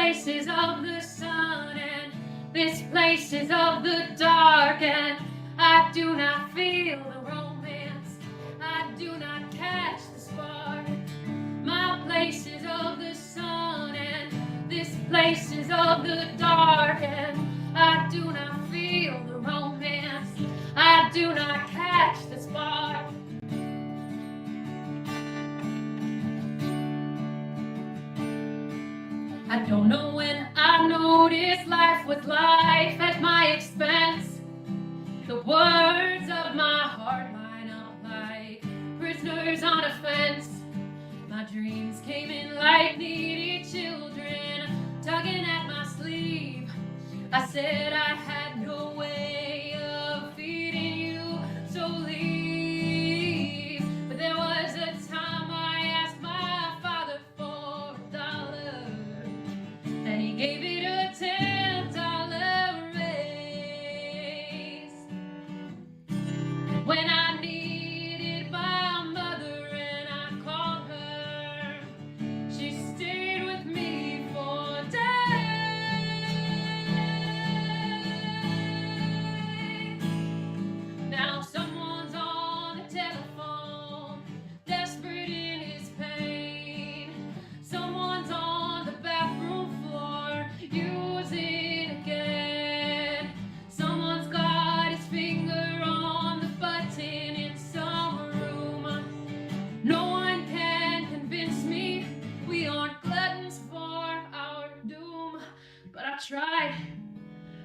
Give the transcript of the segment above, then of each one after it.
place is of the sun, and this place is of the dark, and I do not feel the romance, I do not catch the spark. My place is of the sun, and this place is of the dark, and I do not feel the romance, I do not catch the spark. I don't know when I noticed life was life at my expense. The words of my heart line up like prisoners on a fence. My dreams came in like needy children, tugging at my sleeve. I said I had no way of feeding you, so leave. But there was a time I asked my father for $1, and he gave it a $10 raise. When I needed my mother and I called her, she stayed with me for days. Now someone's on the telephone, desperate in his pain. Someone's on the bathroom floor, using again. Someone's got his finger on the button in some room. No one can convince me we aren't gluttons for our doom. But I tried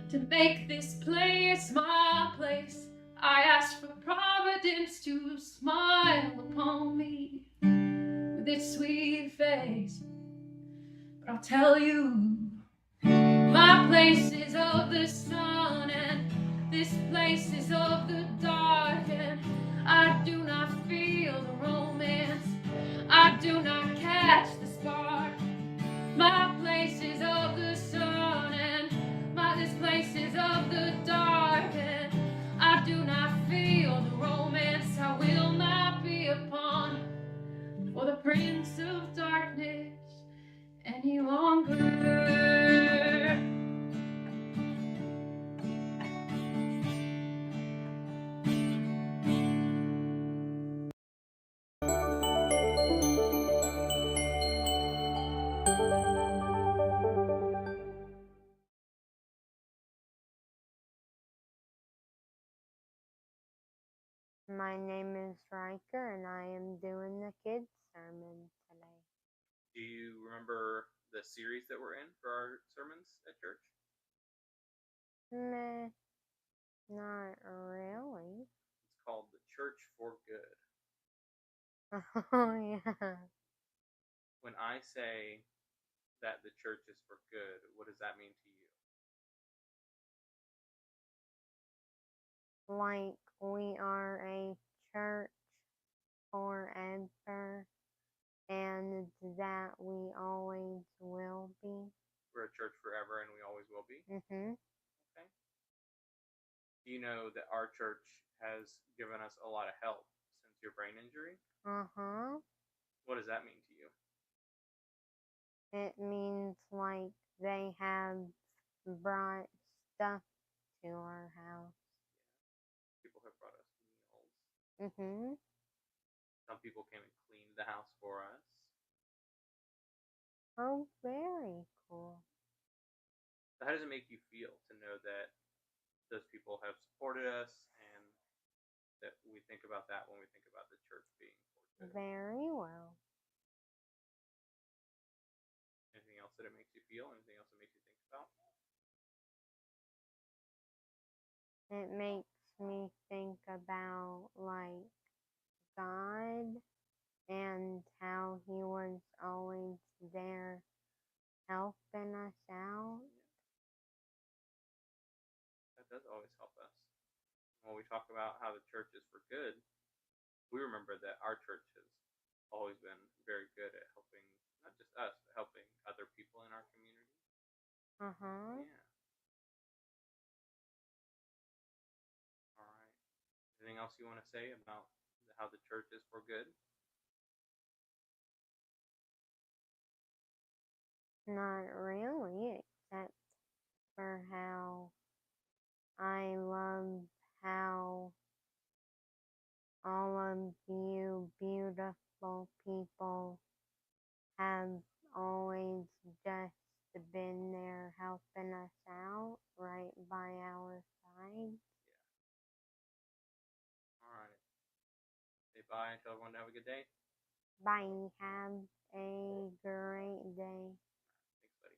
to make this place my place. I asked for Providence to smile upon me with its sweet face. But I'll tell you, my place is of the sun, and this place is of the dark, and I do not feel the romance, I do not catch the spark. My place is of the sun, and this place is of the dark, and I do not feel the romance, I will not be upon for the Prince of Darkness any longer. My name is Riker, and I am doing the kids' sermon today. Do you remember the series that we're in for our sermons at church? Meh, not really. It's called The Church for Good. Oh, yeah. When I say that the church is for good, what does that mean to you? Like we are a church forever, and that we always will be. We're a church forever and we always will be. Mm-hmm. Okay. Do you know that our church has given us a lot of help since your brain injury? Uh-huh. What does that mean to you? It means like they have brought stuff to our house. People have brought us meals. Mm-hmm. Some people came and cleaned the house for us. Oh, very cool. So how does it make you feel to know that those people have supported us and that we think about that when we think about the church being for good? Very well. Anything else that it makes you feel? Anything else it makes you think about? It makes me think about like God and how He was always there helping us out. That does always help us. When we talk about how the church is for good, we remember that our church has always been very good at helping not just us, but helping other people in our community. Uh-huh. Yeah. All right. Anything else you want to say about how the church is for good? Not really, except for how I love how all of you beautiful people have always just been there helping us out right by our side. All right. Say bye and tell everyone to have a good day. Bye. Have a great day. Thanks, buddy.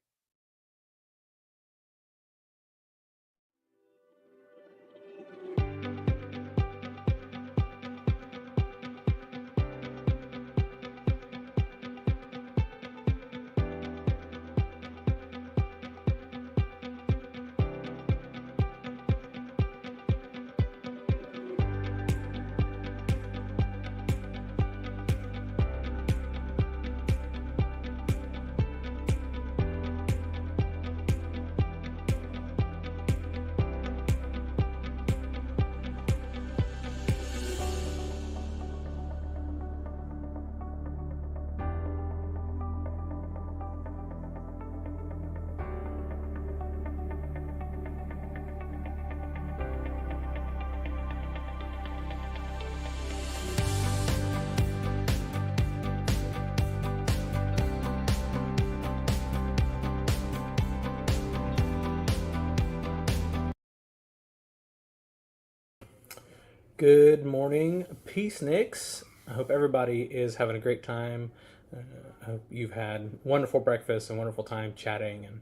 Good morning, Peaceniks. I hope everybody is having a great time. I hope you've had wonderful breakfast and wonderful time chatting and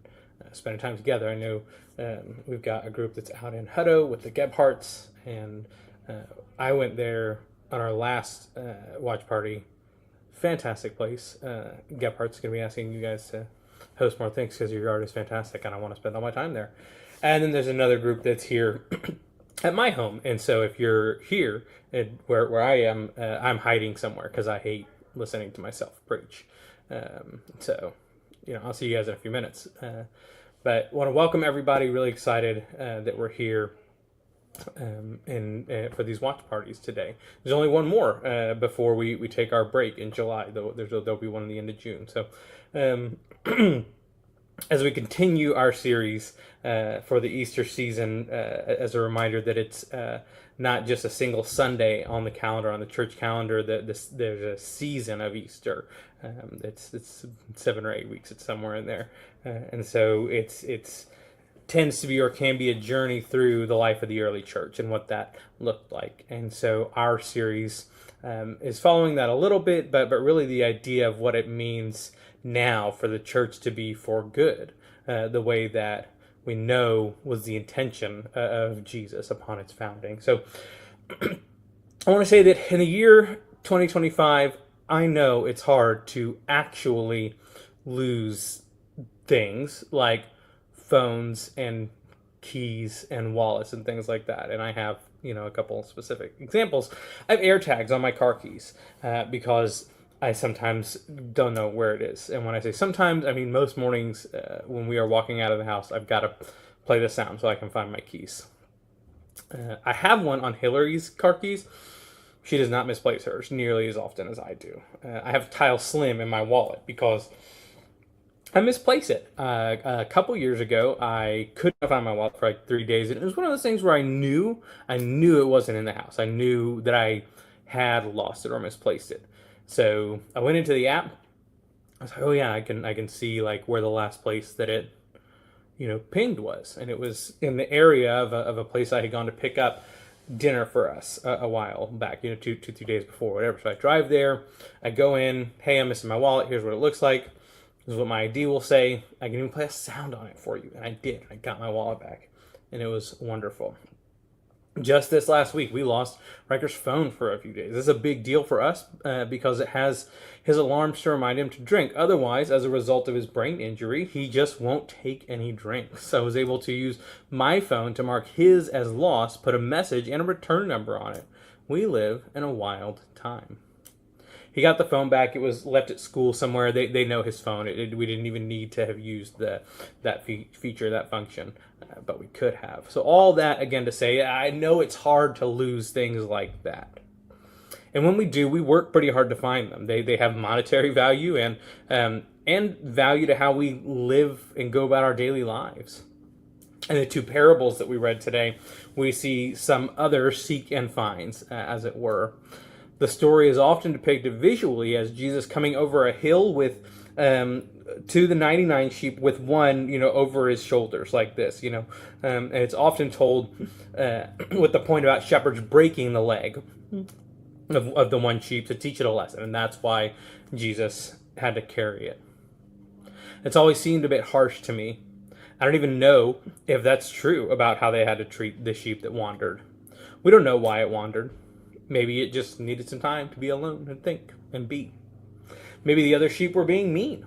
spending time together. I know we've got a group that's out in Hutto with the Gebhardts, and I went there on our last watch party. Fantastic place. Gebhardt's going to be asking you guys to host more things because your yard is fantastic and I want to spend all my time there. And then there's another group that's here at my home. And so if you're here where I am, I'm hiding somewhere because I hate listening to myself preach. So, I'll see you guys in a few minutes. But want to welcome everybody. Really excited that we're here for these watch parties today. There's only one more before we take our break in July. There'll be one in the end of June. So as we continue our series for the Easter season, as a reminder that it's not just a single Sunday on the calendar, on the church calendar, there's a season of Easter. It's 7 or 8 weeks. It's somewhere in there. And so it's tends to be or can be a journey through the life of the early church and what that looked like. And so our series is following that a little bit, but really the idea of what it means now for the church to be for good, the way that we know was the intention of Jesus upon its founding. So I want to say that in the year 2025, I know it's hard to actually lose things like phones and keys and wallets and things like that. And I have, a couple specific examples. I have AirTags on my car keys because I sometimes don't know where it is. And when I say sometimes, I mean most mornings when we are walking out of the house, I've got to play the sound so I can find my keys. I have one on Hillary's car keys. She does not misplace hers nearly as often as I do. I have Tile Slim in my wallet because I misplaced it. A couple years ago, I couldn't find my wallet for like 3 days. And it was one of those things where I knew it wasn't in the house. I knew that I had lost it or misplaced it. So I went into the app. I was like, oh yeah, I can see like where the last place that it, pinged was. And it was in the area of a place I had gone to pick up dinner for us a while back, 2, 3 days before, whatever. So I drive there, I go in, hey, I'm missing my wallet. Here's what it looks like. This is what my ID will say. I can even play a sound on it for you. And I did. I got my wallet back. And it was wonderful. Just this last week, we lost Riker's phone for a few days. This is a big deal for us because it has his alarms to remind him to drink. Otherwise, as a result of his brain injury, he just won't take any drinks. So I was able to use my phone to mark his as lost, put a message and a return number on it. We live in a wild time. He got the phone back. It was left at school somewhere. They know his phone. We didn't even need to have used that feature, that function, but we could have. So all that, again, to say, I know it's hard to lose things like that. And when we do, we work pretty hard to find them. They have monetary value and value to how we live and go about our daily lives. In the two parables that we read today, we see some other seek and finds, as it were. The story is often depicted visually as Jesus coming over a hill with to the 99 sheep with one, over his shoulders like this, and it's often told with the point about shepherds breaking the leg of the one sheep to teach it a lesson, and that's why Jesus had to carry it. It's always seemed a bit harsh to me. I don't even know if that's true about how they had to treat the sheep that wandered. We don't know why it wandered. Maybe it just needed some time to be alone and think and be. Maybe the other sheep were being mean.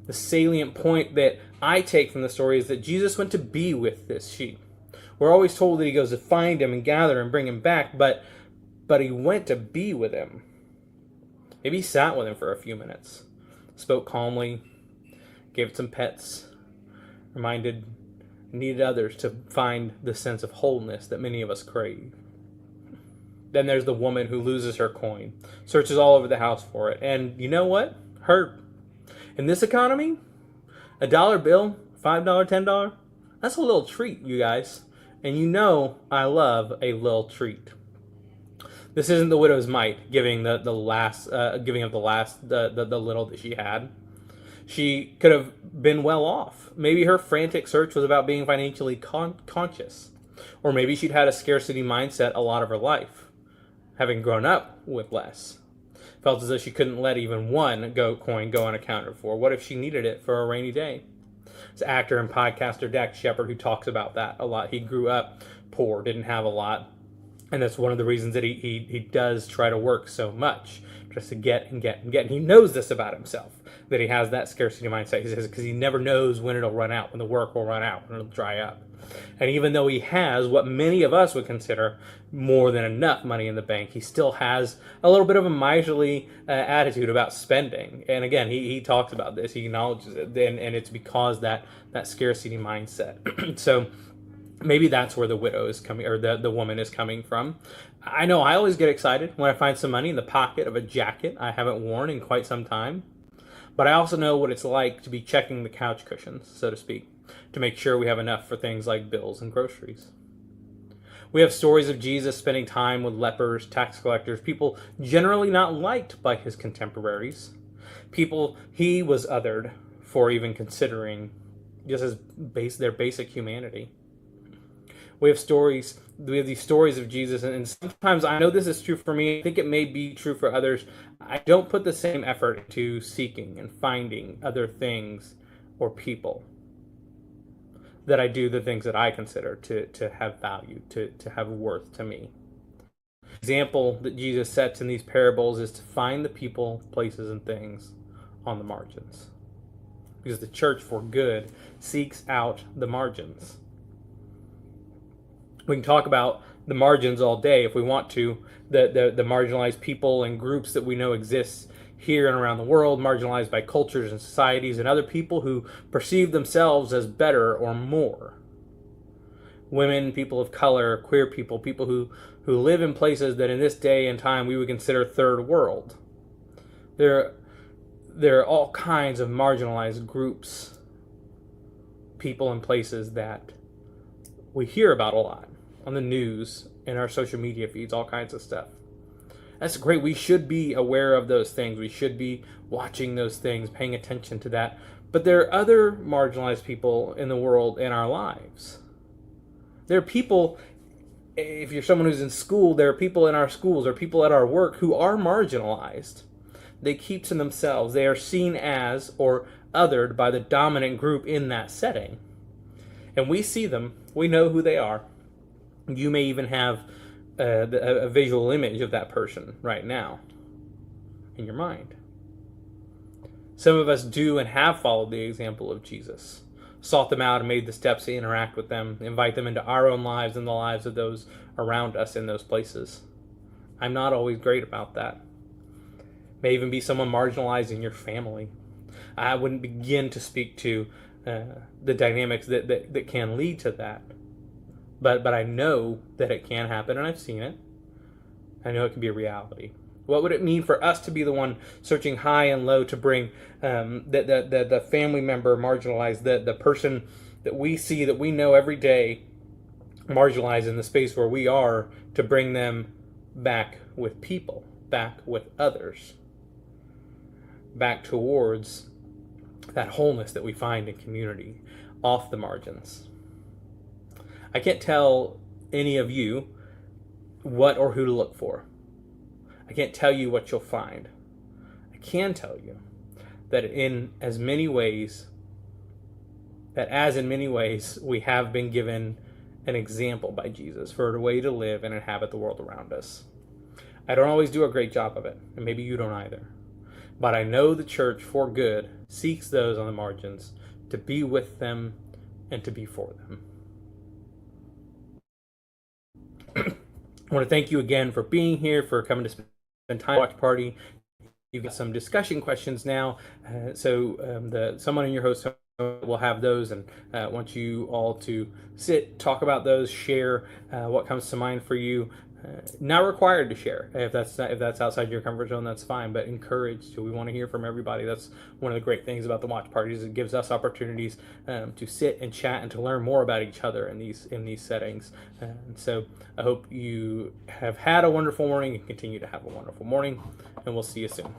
The salient point that I take from the story is that Jesus went to be with this sheep. We're always told that he goes to find him and gather and bring him back, but he went to be with him. Maybe he sat with him for a few minutes, spoke calmly, gave it some pets, needed others to find the sense of wholeness that many of us crave. Then there's the woman who loses her coin, searches all over the house for it, and you know what? In this economy, a dollar bill, $5, $10, that's a little treat, you guys. And I love a little treat. This isn't the widow's mite giving the little that she had. She could have been well off. Maybe her frantic search was about being financially conscious. Or maybe she'd had a scarcity mindset a lot of her life, having grown up with less. Felt as though she couldn't let even one coin go unaccounted for. What if she needed it for a rainy day? It's actor and podcaster Dax Shepard who talks about that a lot. He grew up poor, didn't have a lot, and that's one of the reasons that he does try to work so much, just to get and get and get. And he knows this about himself, that he has that scarcity mindset. He says because he never knows when it'll run out, when the work will run out, when it'll dry up. And even though he has what many of us would consider more than enough money in the bank, he still has a little bit of a miserly attitude about spending. And again, he talks about this, he acknowledges it, and it's because that scarcity mindset. So maybe that's where the widow is coming, or the woman is coming from. I know I always get excited when I find some money in the pocket of a jacket I haven't worn in quite some time. But I also know what it's like to be checking the couch cushions, so to speak, to make sure we have enough for things like bills and groceries. We have stories of Jesus spending time with lepers, tax collectors, people generally not liked by his contemporaries, people he was othered for even considering just as their basic humanity. We have these stories of Jesus, and sometimes I know this is true for me. I think it may be true for others. I don't put the same effort into seeking and finding other things or people that I do the things that I consider to have value, to have worth to me. The example that Jesus sets in these parables is to find the people, places, and things on the margins. Because the church for good seeks out the margins. We can talk about the margins all day if we want to, the marginalized people and groups that we know exist here and around the world, marginalized by cultures and societies and other people who perceive themselves as better or more. Women, people of color, queer people, people who live in places that in this day and time we would consider third world. There are all kinds of marginalized groups, people and places that we hear about a lot on the news, in our social media feeds, all kinds of stuff. That's great. We should be aware of those things. We should be watching those things, paying attention to that. But there are other marginalized people in the world in our lives. There are people, if you're someone who's in school, there are people in our schools or people at our work who are marginalized. They keep to themselves. They are seen as or othered by the dominant group in that setting. And we see them. We know who they are. You may even have a visual image of that person right now in your mind. Some of us do and have followed the example of Jesus, sought them out and made the steps to interact with them, invite them into our own lives and the lives of those around us in those places. I'm not always great about that. May even be someone marginalized in your family. I wouldn't begin to speak to the dynamics that can lead to that. But I know that it can happen, and I've seen it. I know it can be a reality. What would it mean for us to be the one searching high and low to bring the family member marginalized, the person that we see, that we know every day, marginalized in the space where we are, to bring them back with people, back with others, back towards that wholeness that we find in community, off the margins. I can't tell any of you what or who to look for. I can't tell you what you'll find. I can tell you that in many ways we have been given an example by Jesus for a way to live and inhabit the world around us. I don't always do a great job of it, and maybe you don't either. But I know the church, for good, seeks those on the margins to be with them and to be for them. I want to thank you again for being here, for coming to spend time watch party. You've got some discussion questions now, so someone in your host will have those, and want you all to sit, talk about those, share what comes to mind for you. Not required to share. If that's outside your comfort zone, that's fine, but encouraged. We want to hear from everybody. That's one of the great things about the watch parties. It gives us opportunities to sit and chat and to learn more about each other in these settings. And so I hope you have had a wonderful morning and continue to have a wonderful morning, and we'll see you soon.